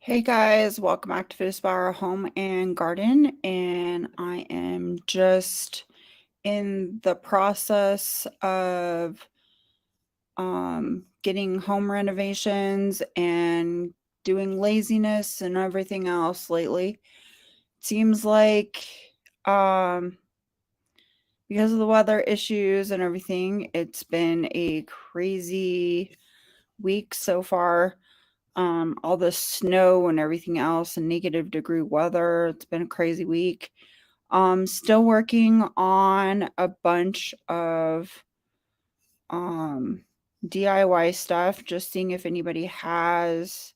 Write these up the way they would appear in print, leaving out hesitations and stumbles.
Hey guys, welcome back to Fitspire Home and Garden, and I am just in the process of getting home renovations and doing laziness and everything else lately. Seems like um because of the weather issues and everything, it's been a crazy week so far. All the snow and everything else and negative degree weather. It's been a crazy week. Still working on a bunch of um, DIY stuff, just seeing if anybody has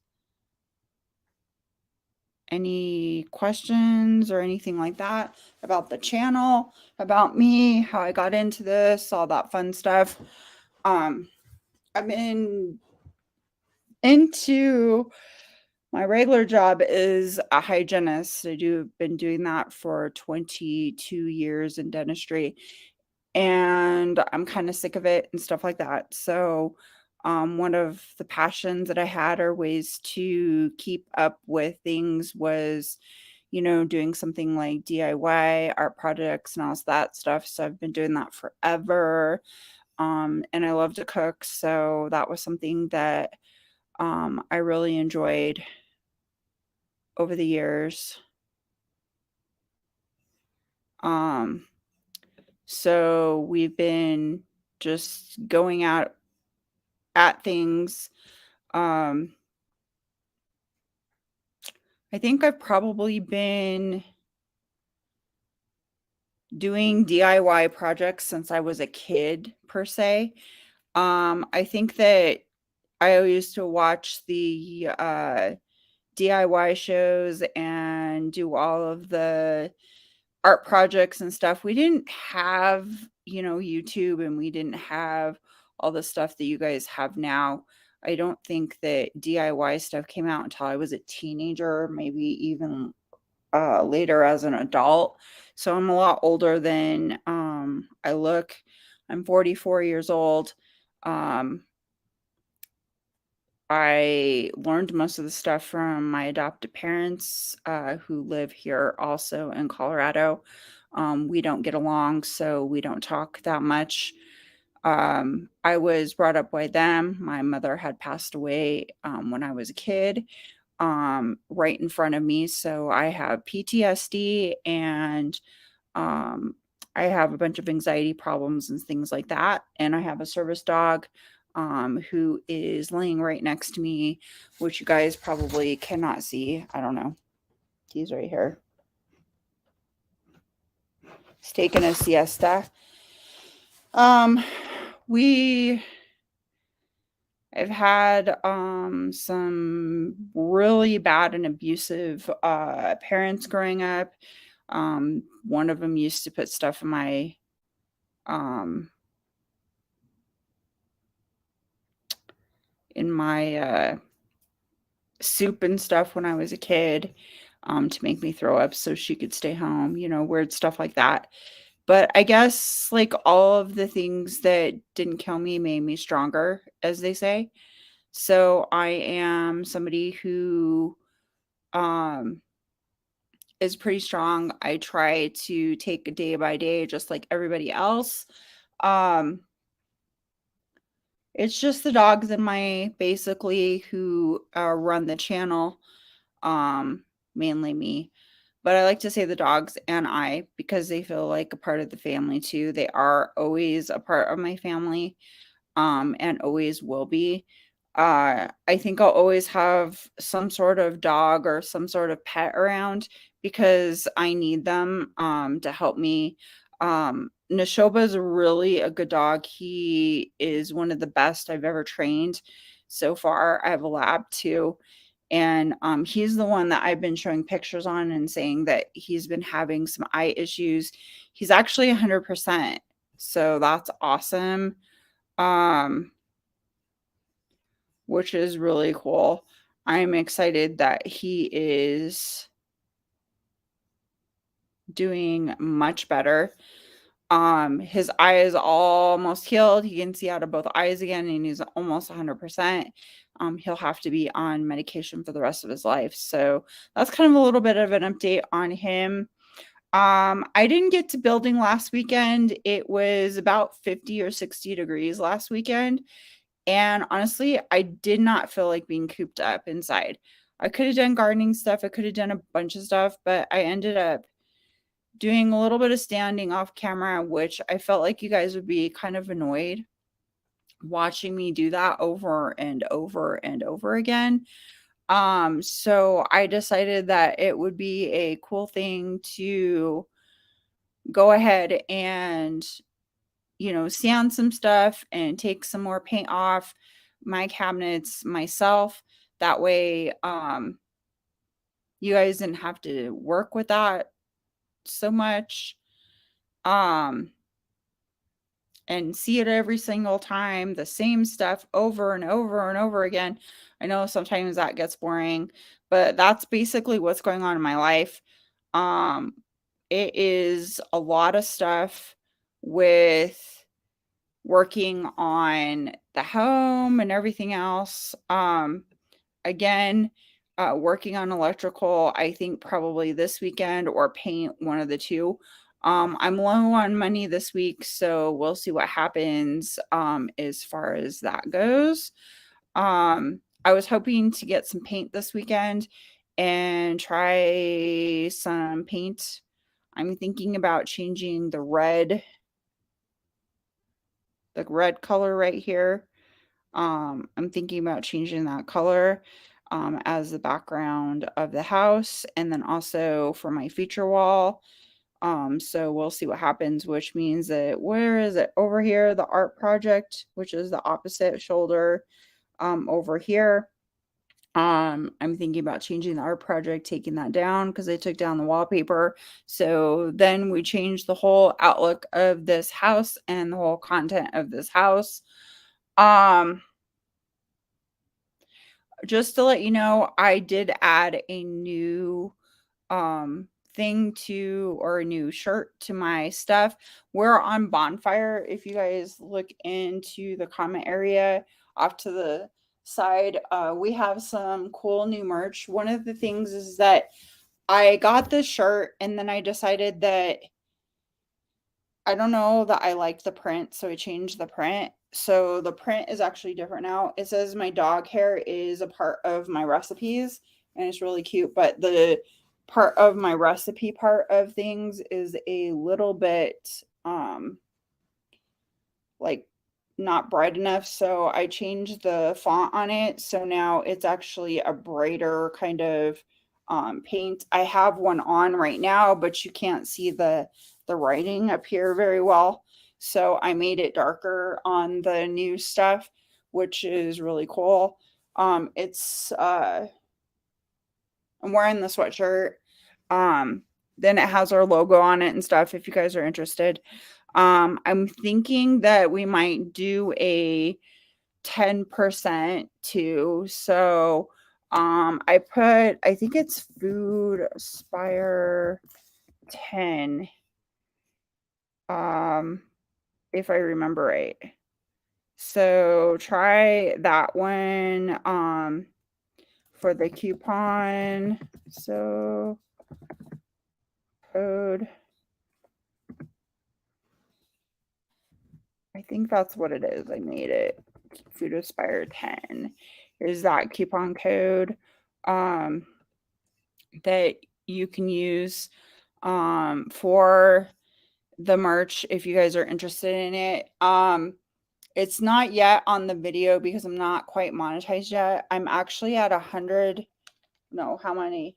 any questions or anything like that about the channel, about me, how I got into this, all that fun stuff. I've been into My regular job is a hygienist. Been doing that for 22 years in dentistry, and I'm kind of sick of it and stuff like that. So, one of the passions that I had or ways to keep up with things was, doing something like DIY art projects and all that stuff. So I've been doing that forever. And I love to cook, so that was something that I really enjoyed over the years. Um, so we've been just going out at things. Um, I think I've probably been doing DIY projects since I was a kid, per se. I think that I used to watch the DIY shows and do all of the art projects and stuff. We didn't have, YouTube, and we didn't have all the stuff that you guys have now. I don't think that DIY stuff came out until I was a teenager, maybe even later as an adult. So I'm a lot older than I look. I'm 44 years old. Um, I learned most of the stuff from my adopted parents, who live here also in Colorado. We don't get along, so we don't talk that much. I was brought up by them. My mother had passed away when I was a kid, right in front of me. So I have PTSD, and um, I have a bunch of anxiety problems and things like that. And I have a service dog who is laying right next to me, which you guys probably cannot see. I don't know. He's right here. He's taking a siesta. Um, we have had some really bad and abusive parents growing up. One of them used to put stuff um, in my soup and stuff when I was a kid, to make me throw up so she could stay home, weird stuff like that. But I guess like all of the things that didn't kill me made me stronger, as they say. So I am somebody who um is pretty strong. I try to take it day by day just like everybody else. Um it's just the dogs and my basically who run the channel, mainly me. But I like to say the dogs and I because they feel like a part of the family too. They are always a part of my family, and always will be. I think I'll always have some sort of dog or some sort of pet around because I need them to help me. Nashoba is really a good dog. He is one of the best I've ever trained so far. I have a lab too. And he's the one that I've been showing pictures on and saying that he's been having some eye issues. He's actually 100%. So that's awesome. Um, which is really cool. I'm excited that he is doing much better. His eye is almost healed. He can see out of both eyes again, and he's almost 100%. He'll have to be on medication for the rest of his life. So that's kind of a little bit of an update on him. I didn't get to building last weekend. It was about 50 or 60 degrees last weekend. And honestly, I did not feel like being cooped up inside. I could have done gardening stuff. I could have done a bunch of stuff, but I ended up doing a little bit of standing off camera, which I felt like you guys would be kind of annoyed watching me do that over and over and over again. So I decided that it would be a cool thing to go ahead and, sand some stuff and take some more paint off my cabinets myself. That way, you guys didn't have to work with that so much. And see it every single time, the same stuff over and over and over again. I know sometimes that gets boring, but that's basically what's going on in my life. Um, it is a lot of stuff with working on the home and everything else. Again, working on electrical, I think probably this weekend or paint, one of the two. I'm low on money this week, so we'll see what happens as far as that goes. I was hoping to get some paint this weekend and try some paint. I'm thinking about changing the red color right here. I'm thinking about changing that color as the background of the house, and then also for my feature wall. So we'll see what happens, which means that where is it over here? The art project, which is the opposite shoulder over here. I'm thinking about changing the art project, taking that down because they took down the wallpaper. So then we changed the whole outlook of this house and the whole content of this house. Um, just to let you know, I did add a new thing to, or a new shirt to my stuff. We're on Bonfire. If you guys look into the comment area off to the side, we have some cool new merch. One of the things is that I got this shirt and then I decided that I don't know that I liked the print, so I changed the print. So the print is actually different now. It says my dog hair is a part of my recipes, and it's really cute, but the part of my recipe part of things is a little bit like not bright enough, so I changed the font on it. So now it's actually a brighter kind of paint. I have one on right now, but you can't see the writing up here very well. So I made it darker on the new stuff, which is really cool. It's I'm wearing the sweatshirt. Then it has our logo on it and stuff if you guys are interested. I'm thinking that we might do a 10% too. So I think it's Food Aspire 10. If I remember right. So try that one for the coupon. So code, I think that's what it is. I made it. Food Aspire 10 is that coupon code that you can use for the merch if you guys are interested in it. It's not yet on the video because I'm not quite monetized yet. I'm actually at 100. No, how many?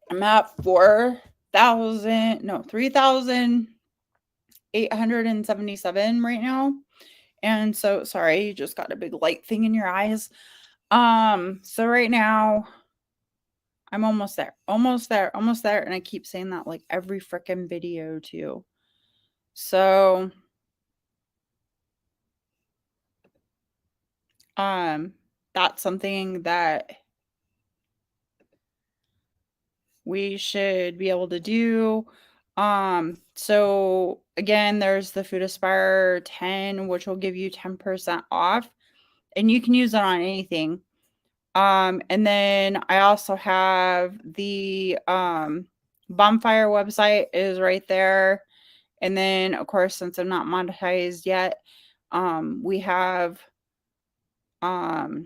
I'm at 4,000. No, 3,877 right now. And so, sorry, you just got a big light thing in your eyes. So right now, I'm almost there, almost there, almost there. And I keep saying that like every freaking video too. So, that's something that we should be able to do. So again, there's the Food Aspire 10, which will give you 10% off, and you can use it on anything. And then I also have the Bonfire website is right there. And then of course, since I'm not monetized yet, we have my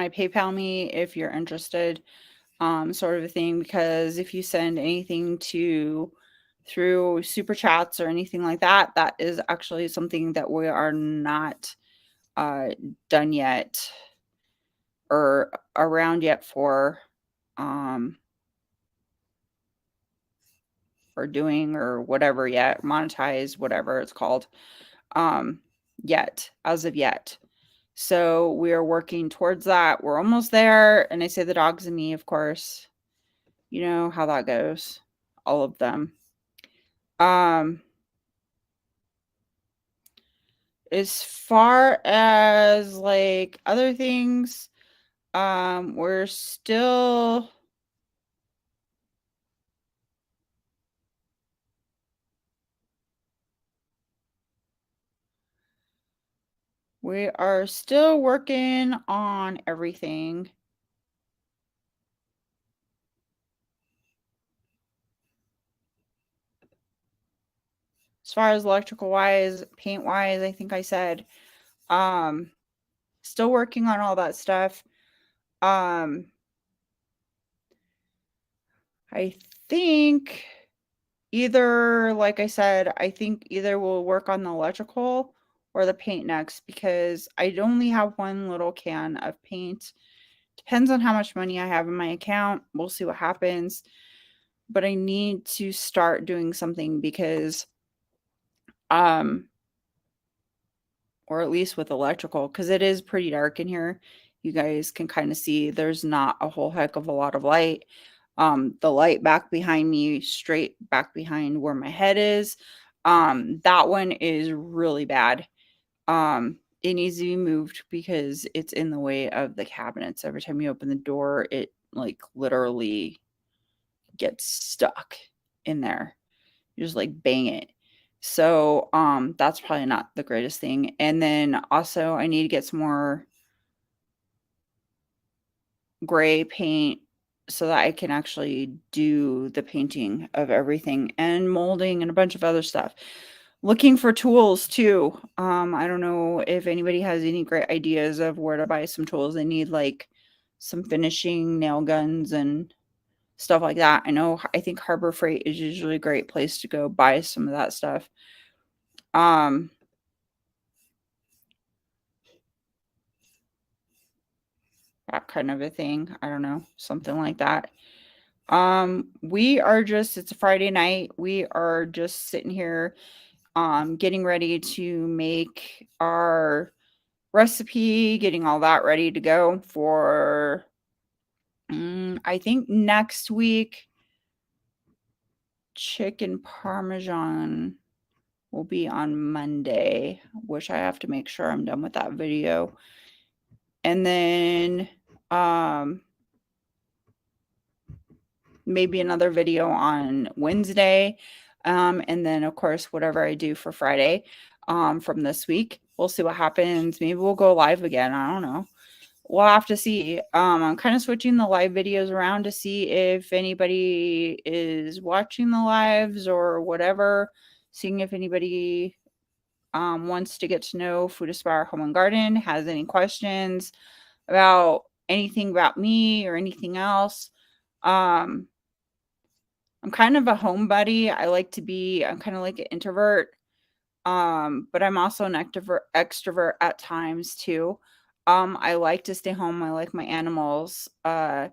PayPal me if you're interested, sort of a thing, because if you send anything to through super chats or anything like that, that is actually something that we are not done yet or around yet um for doing or whatever yet, monetize, whatever it's called, um yet, as of yet. So we are working towards that. We're almost there. And I say the dogs and me, of course. You know how that goes. All of them. Um as far as like other things, we're still working on everything. As far as electrical wise, paint wise, I think I said, um, still working on all that stuff. Um, I think either, like I said, I think either we'll work on the electrical or the paint next because I only have one little can of paint. Depends on how much money I have in my account. We'll see what happens. But I need to start doing something because, um, or at least with electrical, because it is pretty dark in here. You guys can kind of see there's not a whole heck of a lot of light. The light back behind me, straight back behind where my head is, that one is really bad. It needs to be moved because it's in the way of the cabinets. Every time you open the door, it like literally gets stuck in there. You just like bang it. So, that's probably not the greatest thing. And then also I need to get some more gray paint so that I can actually do the painting of everything and molding and a bunch of other stuff. Looking for tools too. I don't know if anybody has any great ideas of where to buy some tools. I need like some finishing nail guns and stuff like that. I think Harbor Freight is usually a great place to go buy some of that stuff. Um, that kind of a thing. I don't know, something like that. It's a Friday night. We are just sitting here, getting ready to make our recipe, getting all that ready to go for, I think next week, chicken parmesan will be on Monday, which I have to make sure I'm done with that video. And then, maybe another video on Wednesday. And then, of course, whatever I do for Friday, from this week, we'll see what happens. Maybe we'll go live again. I don't know. We'll have to see. I'm kind of switching the live videos around to see if anybody is watching the lives or whatever, seeing if anybody wants to get to know Food Aspire Home and Garden, has any questions about anything about me or anything else. Um, I'm kind of a homebody. I'm kind of like an introvert. But I'm also an extrovert at times too. I like to stay home. I like my animals. I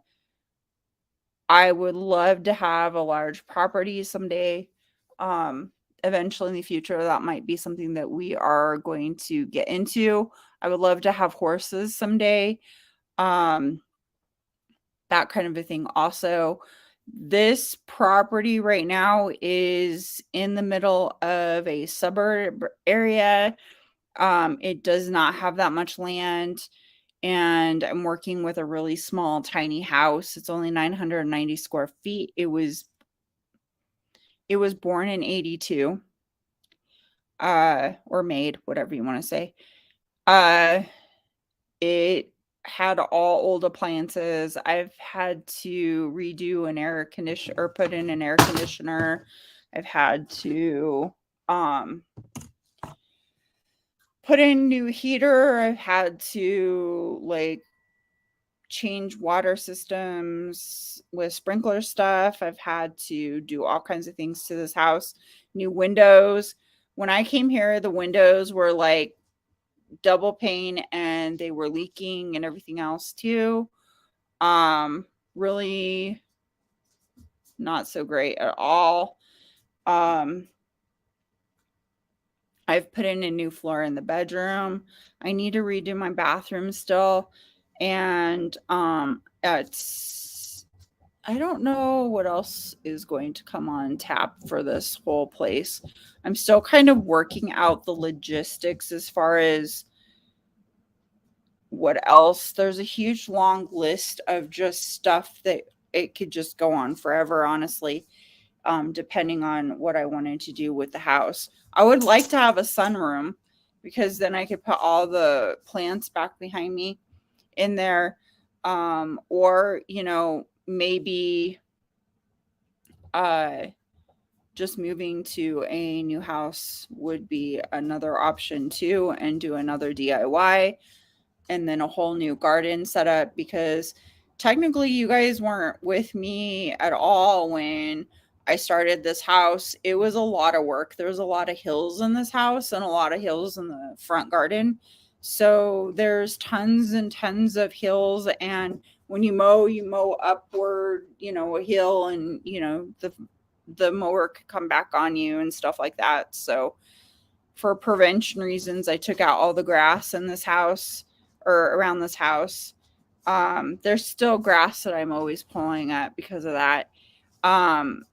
would love to have a large property someday. Um, Eventually in the future, that might be something that we are going to get into. I would love to have horses someday. Um, that kind of a thing also. This property right now is in the middle of a suburb area. It does not have that much land, and I'm working with a really small, tiny house. It's only 990 square feet. It was born in 82, or made, whatever you want to say. Uh, it had all old appliances. I've had to redo an air conditioner or put in an air conditioner. I've had to put in new heater. I've had to like change water systems with sprinkler stuff. I've had to do all kinds of things to this house. New windows. When I came here, the windows were like double pane and they were leaking and everything else too. Really not so great at all. Um, I've put in a new floor in the bedroom. I need to redo my bathroom still. And it's I don't know what else is going to come on tap for this whole place. I'm still kind of working out the logistics as far as what else. There's a huge long list of just stuff that it could just go on forever, honestly, depending on what I wanted to do with the house. I would like to have a sunroom because then I could put all the plants back behind me in there. Or, maybe uh, just moving to a new house would be another option too, and do another DIY and then a whole new garden setup, because technically you guys weren't with me at all when I started this house. It was a lot of work. There was a lot of hills in this house and a lot of hills in the front garden. So there's tons and tons of hills, and when you mow upward, a hill, and the mower could come back on you and stuff like that. So for prevention reasons, I took out all the grass in this house or around this house. There's still grass that I'm always pulling at because of that. Um,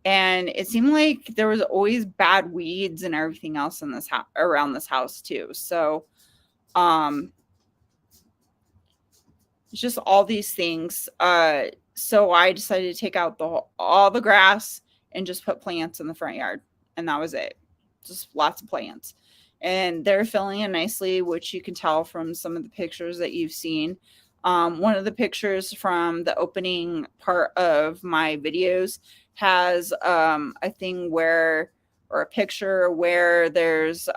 and it seemed like there was always bad weeds and everything else in this house around this house too. So, um, it's just all these things. So I decided to take out all the grass and just put plants in the front yard, and that was it. Just lots of plants, and they're filling in nicely, which you can tell from some of the pictures that you've seen. One of the pictures from the opening part of my videos has a thing where, or a picture where there's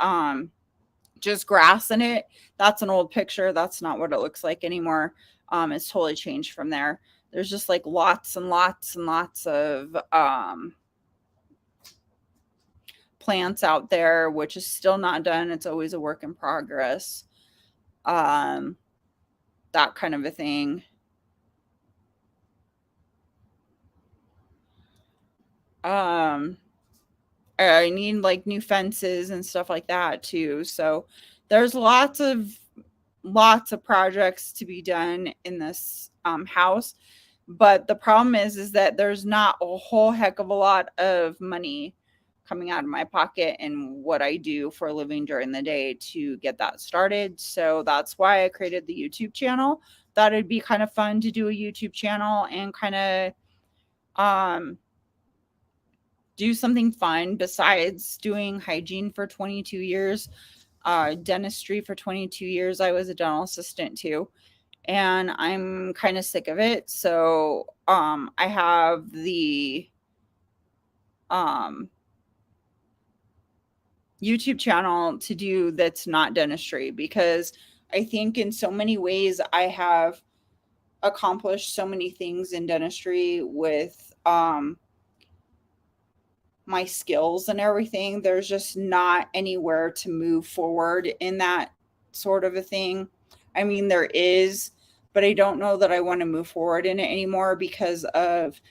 just grass in it. That's an old picture. That's not what it looks like anymore. It's totally changed from there. There's just like lots and lots and lots of plants out there, which is still not done. It's always a work in progress. That kind of a thing. Um, I need like new fences and stuff like that too. So there's lots of projects to be done in this house. But the problem is that there's not a whole heck of a lot of money coming out of my pocket and what I do for a living during the day to get that started. So that's why I created the YouTube channel. Thought it'd be kind of fun to do a YouTube channel and kind of do something fun besides doing hygiene for 22 years, dentistry for 22 years. I was a dental assistant too, and I'm kind of sick of it. So I have the YouTube channel to do that's not dentistry, because I think in so many ways I have accomplished so many things in dentistry with my skills and everything. There's just not anywhere to move forward in that sort of a thing. I mean, there is, but I don't know that I want to move forward in it anymore because of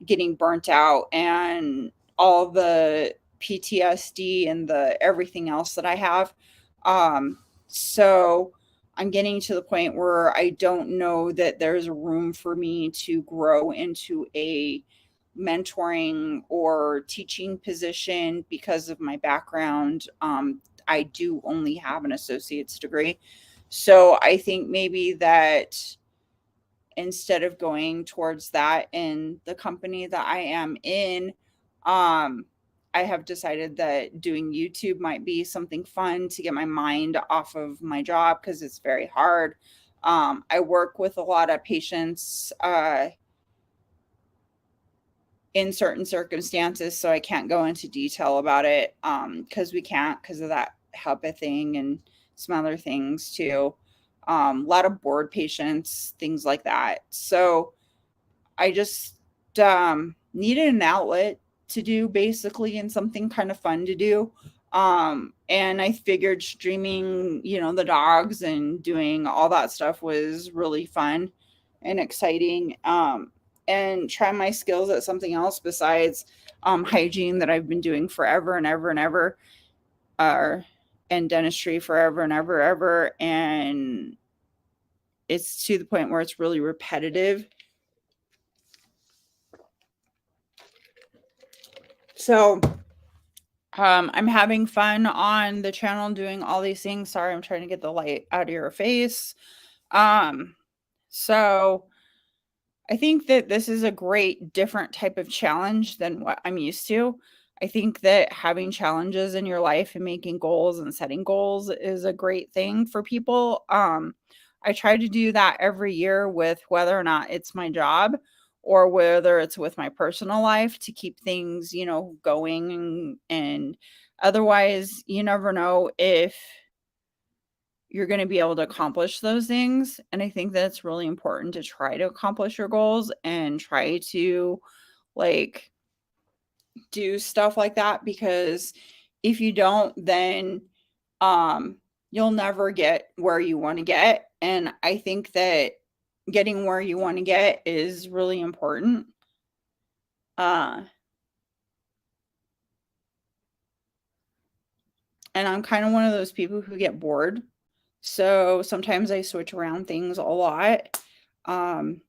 getting burnt out and all the PTSD and the everything else that I have. So I'm getting to the point where I don't know that there's room for me to grow into a mentoring or teaching position because of my background. I do only have an associate's degree. So I think maybe that instead of going towards that in the company that I am in, um, I have decided that doing YouTube might be something fun to get my mind off of my job because it's very hard. I work with a lot of patients in certain circumstances, so I can't go into detail about it because we can't because of that HIPAA thing and some other things too. A lot of board patients, things like that. So I just needed an outlet to do basically and something kind of fun to do. And I figured streaming, the dogs and doing all that stuff was really fun and exciting. And try my skills at something else besides hygiene that I've been doing forever and ever and ever, uh, and dentistry forever and ever. And it's to the point where it's really repetitive. So I'm having fun on the channel doing all these things. Sorry, I'm trying to get the light out of your face. Um, so I think that this is a great different type of challenge than what I'm used to. I think that having challenges in your life and making goals and setting goals is a great thing for people. I try to do that every year with whether or not it's my job or whether it's with my personal life to keep things, going and otherwise you never know if you're going to be able to accomplish those things. And I think that it's really important to try to accomplish your goals and try to like do stuff like that because if you don't, then um you'll never get where you want to get. And I think that getting where you want to get is really important. Uh and I'm kind of one of those people who get bored. So sometimes I switch around things a lot. Um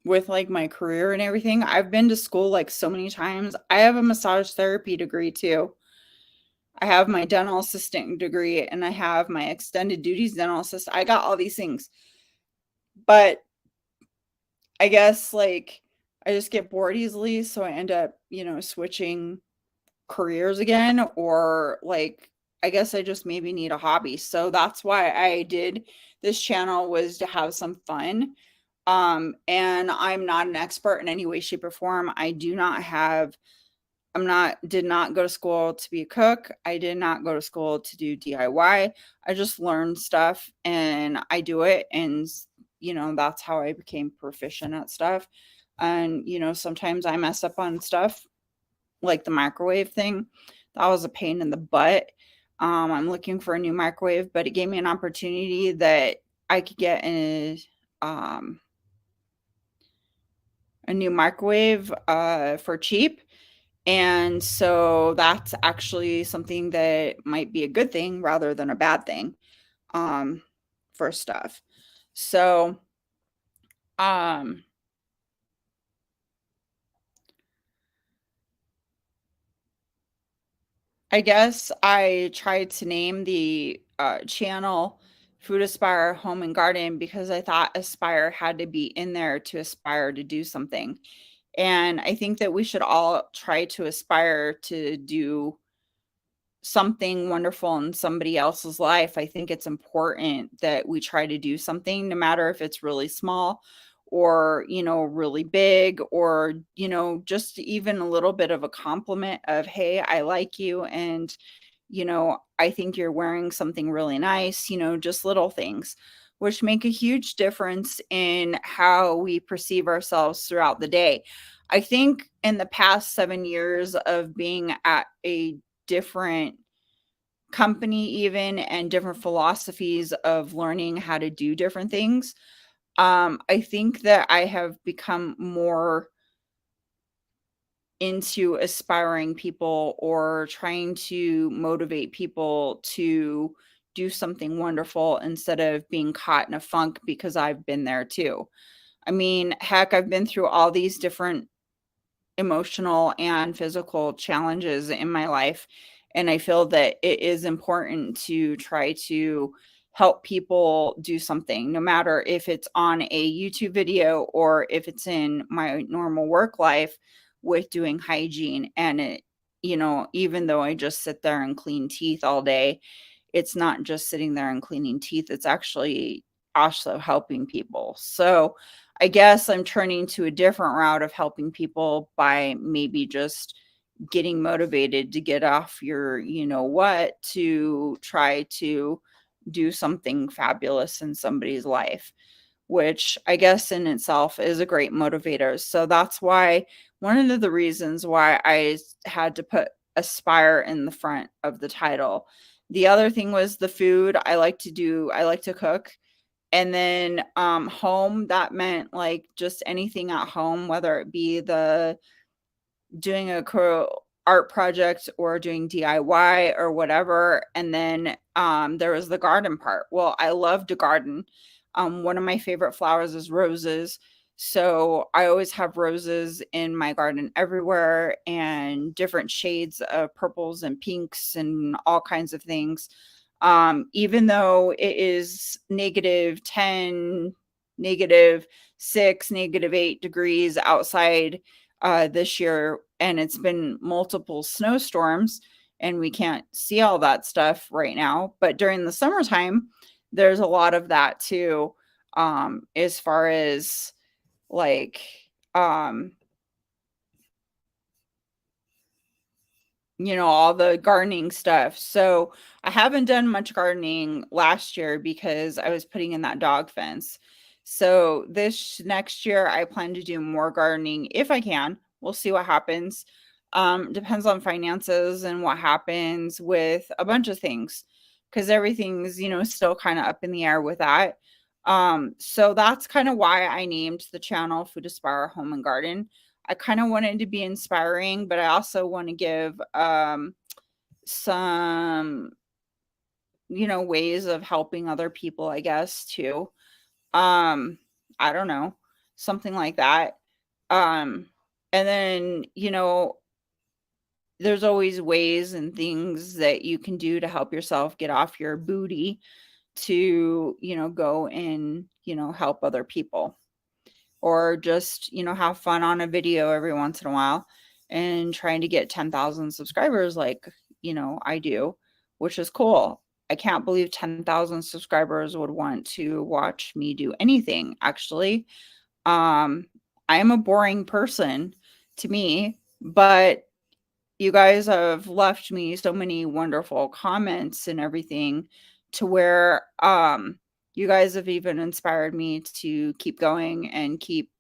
with like my career and everything. I've been to school like so many times. I have a massage therapy degree too. I have my dental assistant degree and I have my extended duties dental assistant. I got all these things. But I guess like I just get bored easily, so I end up, switching careers again or like I guess I just maybe need a hobby. So that's why I did this channel was to have some fun. And I'm not an expert in any way, shape, or form. Did not go to school to be a cook. I did not go to school to do DIY. I just learned stuff and I do it. And, that's how I became proficient at stuff. And, sometimes I mess up on stuff like the microwave thing. That was a pain in the butt. I'm looking for a new microwave, but it gave me an opportunity that I could get um, a new microwave for cheap. And so that's actually something that might be a good thing rather than a bad thing um, for stuff. So um, I guess I tried to name the channel Food Aspire Home and Garden because I thought Aspire had to be in there to aspire to do something. And I think that we should all try to aspire to do something wonderful in somebody else's life. I think it's important that we try to do something, no matter if it's really small or, really big or, just even a little bit of a compliment of, hey, I like you. And, I think you're wearing something really nice, just little things, which make a huge difference in how we perceive ourselves throughout the day. I think in the past 7 years of being at a different company even and different philosophies of learning how to do different things, I think that I have become more into aspiring people or trying to motivate people to do something wonderful instead of being caught in a funk because I've been there too. I mean, heck, I've been through all these different emotional and physical challenges in my life. And I feel that it is important to try to help people do something, no matter if it's on a YouTube video or if it's in my normal work life with doing hygiene. And it, even though I just sit there and clean teeth all day, it's not just sitting there and cleaning teeth, it's actually also helping people. So I guess I'm turning to a different route of helping people by maybe just getting motivated to get off your, what, to try to do something fabulous in somebody's life, which I guess in itself is a great motivator. So that's why one of the reasons why I had to put aspire in the front of the title. The other thing was the food. I like to cook. And then home, that meant like just anything at home, whether it be the doing a art project or doing DIY or whatever. And then there was the garden part. Well, I love to garden. One of my favorite flowers is roses. So I always have roses in my garden everywhere, and different shades of purples and pinks and all kinds of things. Even though it is -10, -6, -8 degrees outside this year, and it's been multiple snowstorms, and we can't see all that stuff right now. But during the summertime, there's a lot of that too, as far as like, um, all the gardening stuff. So I haven't done much gardening last year because I was putting in that dog fence. So this next year, I plan to do more gardening if I can. We'll see what happens. Depends on finances and what happens with a bunch of things, because everything's, still kind of up in the air with that. So that's kind of why I named the channel Food Aspire Home and Garden. I kind of wanted to be inspiring, but I also want to give some, ways of helping other people, I guess, too. Um, I don't know, something like that. Um, and then, there's always ways and things that you can do to help yourself get off your booty to, go and, help other people, or just, have fun on a video every once in a while and trying to get 10,000 subscribers like, I do, which is cool. I can't believe 10,000 subscribers would want to watch me do anything, actually. I am a boring person to me, but you guys have left me so many wonderful comments and everything, to where you guys have even inspired me to keep going and keep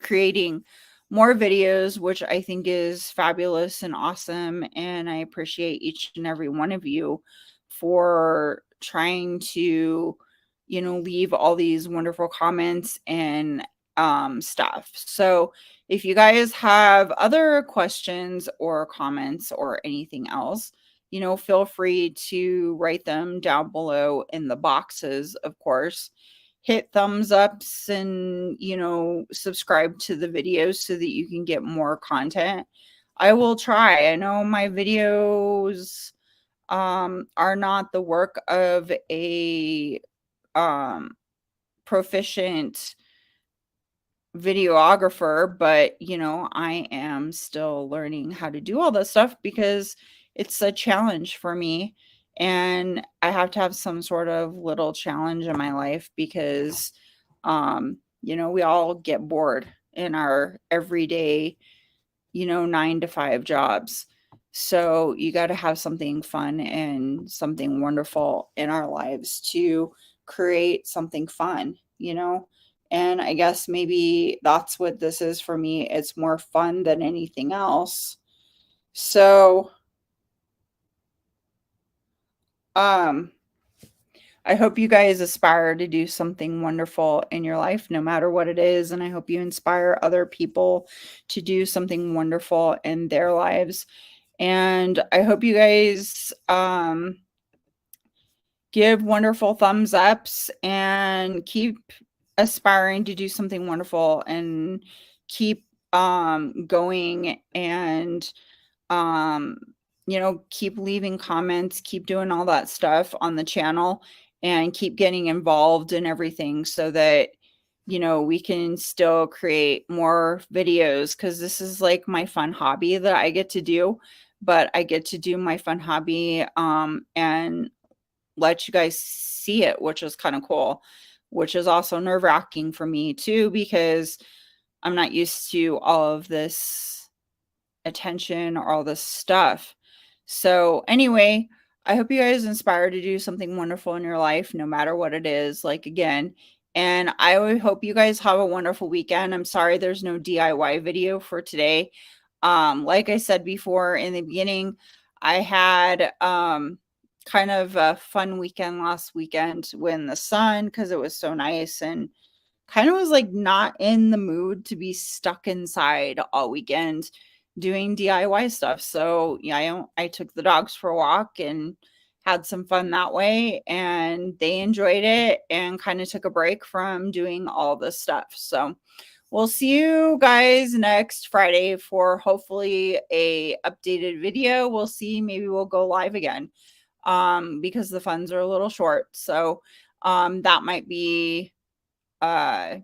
creating more videos, which I think is fabulous and awesome. And I appreciate each and every one of you for trying to, leave all these wonderful comments and stuff. So if you guys have other questions or comments or anything else, feel free to write them down below in the boxes, of course. Hit thumbs ups and, subscribe to the videos so that you can get more content. I will try. I know my videos are not the work of a um, proficient videographer, but I am still learning how to do all this stuff because it's a challenge for me, and I have to have some sort of little challenge in my life because we all get bored in our everyday 9 to 5 jobs. So you got to have something fun and something wonderful in our lives to create something fun. And I guess maybe that's what this is for me. It's more fun than anything else. So, um, I hope you guys aspire to do something wonderful in your life, no matter what it is. And I hope you inspire other people to do something wonderful in their lives. And I hope you guys give wonderful thumbs ups and keep aspiring to do something wonderful, and keep going, and um keep leaving comments, keep doing all that stuff on the channel. and keep getting involved in everything so that, we can still create more videos, because this is like my fun hobby that I get to do. But I get to do my fun hobby and let you guys see it, which is kind of cool, which is also nerve-wracking for me too, because I'm not used to all of this attention or all this stuff. So anyway, I hope you guys inspired to do something wonderful in your life, no matter what it is, like again. And I would hope you guys have a wonderful weekend. I'm sorry there's no DIY video for today. Like I said before in the beginning, I had kind of a fun weekend last weekend when the sun, because it was so nice, and kind of was like not in the mood to be stuck inside all weekend doing DIY stuff. So yeah, I took the dogs for a walk and had some fun that way, and they enjoyed it and kind of took a break from doing all this stuff. So we'll see you guys next Friday for hopefully a updated video. We'll see, maybe we'll go live again because the funds are a little short. So that might be a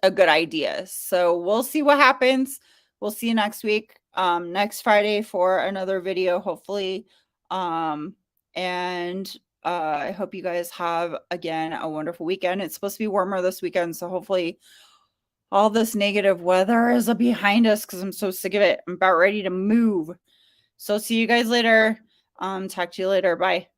good idea. So we'll see what happens. We'll see you next week, next Friday for another video, hopefully. And I hope you guys have, again, a wonderful weekend. It's supposed to be warmer this weekend, so hopefully all this negative weather is behind us, because I'm so sick of it. I'm about ready to move. So see you guys later. Talk to you later. Bye.